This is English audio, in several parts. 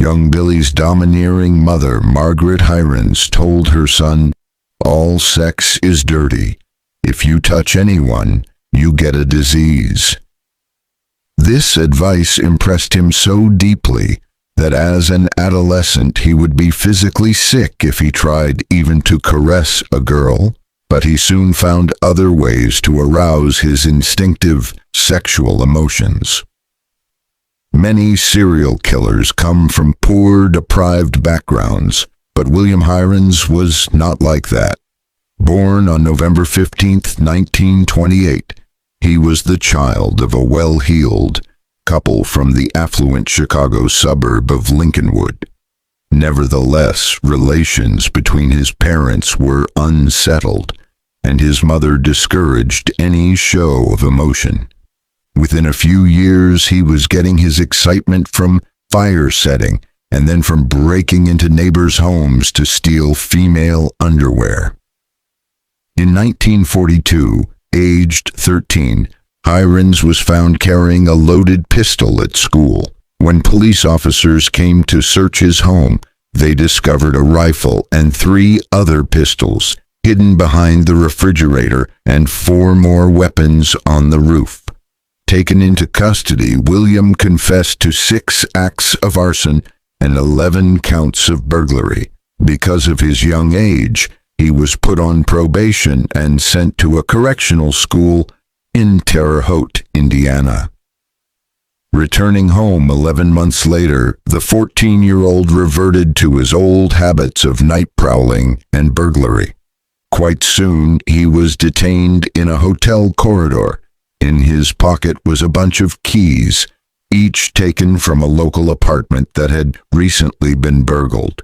Young Billy's domineering mother, Margaret Heirens, told her son, "All sex is dirty. If you touch anyone, you get a disease." This advice impressed him so deeply that as an adolescent he would be physically sick if he tried even to caress a girl, but he soon found other ways to arouse his instinctive sexual emotions. Many serial killers come from poor, deprived backgrounds, but William Heirens was not like that. Born on November 15, 1928, he was the child of a well-heeled couple from the affluent Chicago suburb of Lincolnwood. Nevertheless, relations between his parents were unsettled, and his mother discouraged any show of emotion. Within a few years, he was getting his excitement from fire setting and then from breaking into neighbors' homes to steal female underwear. In 1942, aged 13, Heirens was found carrying a loaded pistol at school. When police officers came to search his home, they discovered a rifle and 3 other pistols hidden behind the refrigerator and 4 more weapons on the roof. Taken into custody, William confessed to 6 acts of arson and 11 counts of burglary. Because of his young age, he was put on probation and sent to a correctional school in Terre Haute, Indiana. Returning home 11 months later, the 14-year-old reverted to his old habits of night prowling and burglary. Quite soon, he was detained in a hotel corridor. In his pocket was a bunch of keys, each taken from a local apartment that had recently been burgled.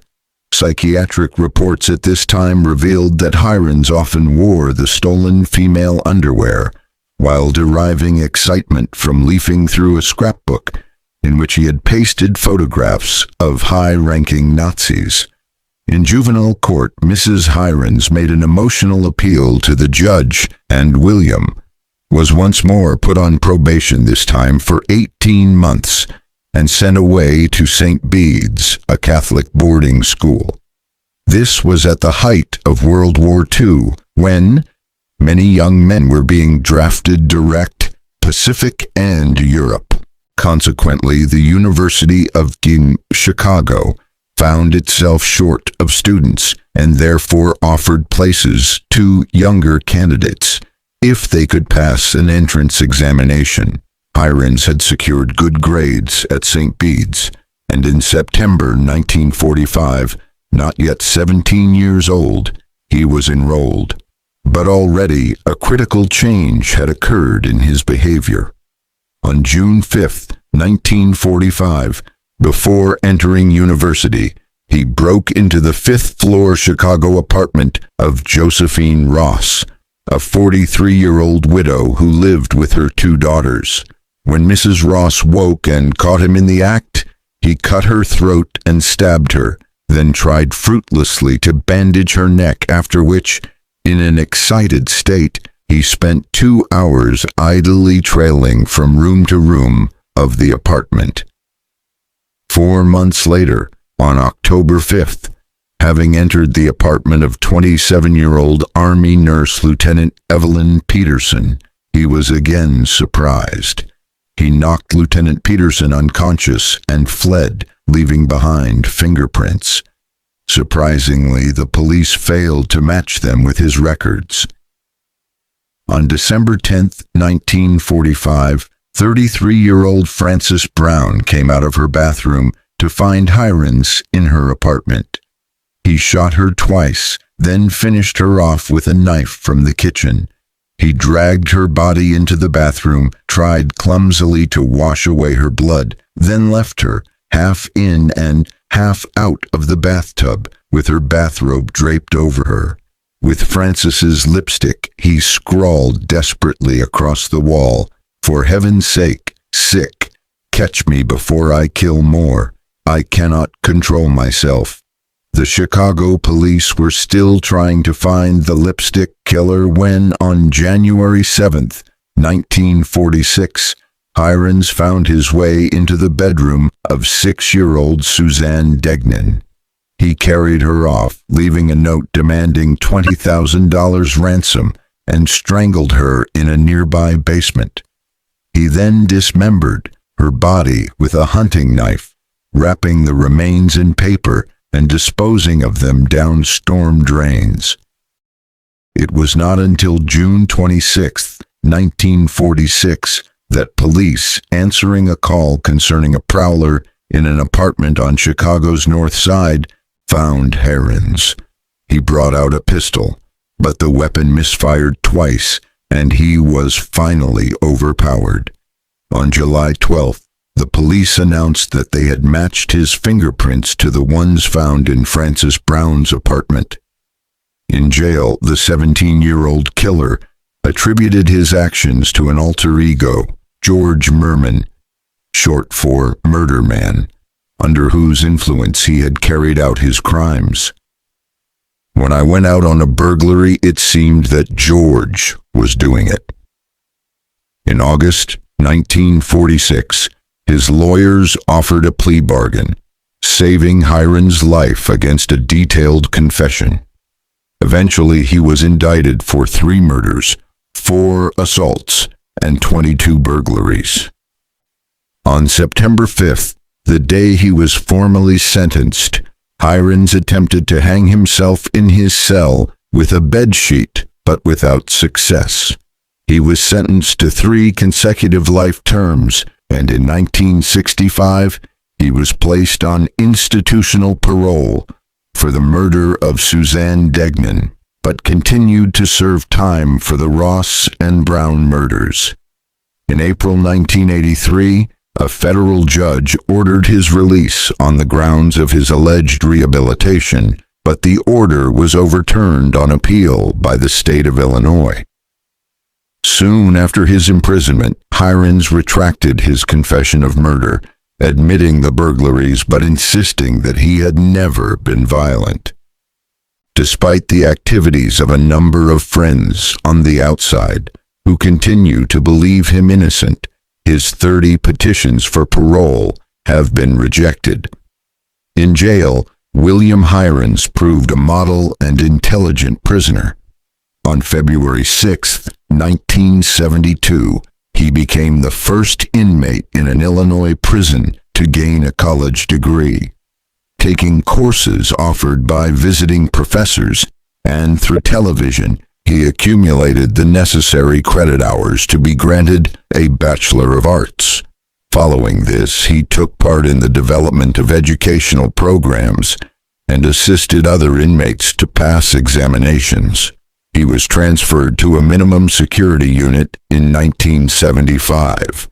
Psychiatric reports at this time revealed that Heirens often wore the stolen female underwear while deriving excitement from leafing through a scrapbook in which he had pasted photographs of high-ranking Nazis. In juvenile court, Mrs. Heirens made an emotional appeal to the judge, and William was once more put on probation, this time for 18 months, and sent away to St. Bede's, a Catholic boarding school. This was at the height of World War II, when many young men were being drafted direct Pacific and Europe. Consequently, the University of Chicago found itself short of students and therefore offered places to younger candidates if they could pass an entrance examination. Heirens had secured good grades at St. Bede's, and in September 1945, not yet 17 years old, he was enrolled. But already a critical change had occurred in his behavior. On June 5, 1945, before entering university, he broke into the 5th-floor Chicago apartment of Josephine Ross, a 43-year-old widow who lived with her 2 daughters. When Mrs. Ross woke and caught him in the act, he cut her throat and stabbed her, then tried fruitlessly to bandage her neck, after which, in an excited state, he spent 2 hours idly trailing from room to room of the apartment. 4 months later, on October 5th, having entered the apartment of 27-year-old Army nurse Lieutenant Evelyn Peterson, he was again surprised. He knocked Lieutenant Peterson unconscious and fled, leaving behind fingerprints. Surprisingly, the police failed to match them with his records. On December 10, 1945, 33-year-old Frances Brown came out of her bathroom to find Heirens in her apartment. He shot her twice, then finished her off with a knife from the kitchen. He dragged her body into the bathroom, tried clumsily to wash away her blood, then left her, half in and half out of the bathtub, with her bathrobe draped over her. With Frances's lipstick, he scrawled desperately across the wall, "For heaven's sake, sick, catch me before I kill more. I cannot control myself." The Chicago police were still trying to find the lipstick killer when, on January 7, 1946, Heirens found his way into the bedroom of 6-year-old Suzanne Degnan. He carried her off, leaving a note demanding $20,000 ransom, and strangled her in a nearby basement. He then dismembered her body with a hunting knife, wrapping the remains in paper and disposing of them down storm drains. It was not until June 26, 1946, that police, answering a call concerning a prowler in an apartment on Chicago's North Side, found Heirens. He brought out a pistol, but the weapon misfired twice, and he was finally overpowered. On July 12th, the police announced that they had matched his fingerprints to the ones found in Frances Brown's apartment. In jail, the 17-year-old killer attributed his actions to an alter ego, George Merman, short for Murder Man, under whose influence he had carried out his crimes. When I went out on a burglary, it seemed that George was doing it. In August 1946, his lawyers offered a plea bargain, saving Heirens' life against a detailed confession. Eventually, he was indicted for 3 murders, 4 assaults, and 22 burglaries. On September 5th, the day he was formally sentenced, Heirens attempted to hang himself in his cell with a bedsheet, but without success. He was sentenced to 3 consecutive life terms, and in 1965, he was placed on institutional parole for the murder of Suzanne Degnan, but continued to serve time for the Ross and Brown murders. In April 1983, a federal judge ordered his release on the grounds of his alleged rehabilitation, but the order was overturned on appeal by the state of Illinois. Soon after his imprisonment, Heirens retracted his confession of murder, admitting the burglaries but insisting that he had never been violent. Despite the activities of a number of friends on the outside who continue to believe him innocent, his 30 petitions for parole have been rejected. In jail, William Heirens proved a model and intelligent prisoner. On February 6, 1972, he became the first inmate in an Illinois prison to gain a college degree. Taking courses offered by visiting professors and through television, he accumulated the necessary credit hours to be granted a Bachelor of Arts. Following this, he took part in the development of educational programs and assisted other inmates to pass examinations. He was transferred to a minimum security unit in 1975.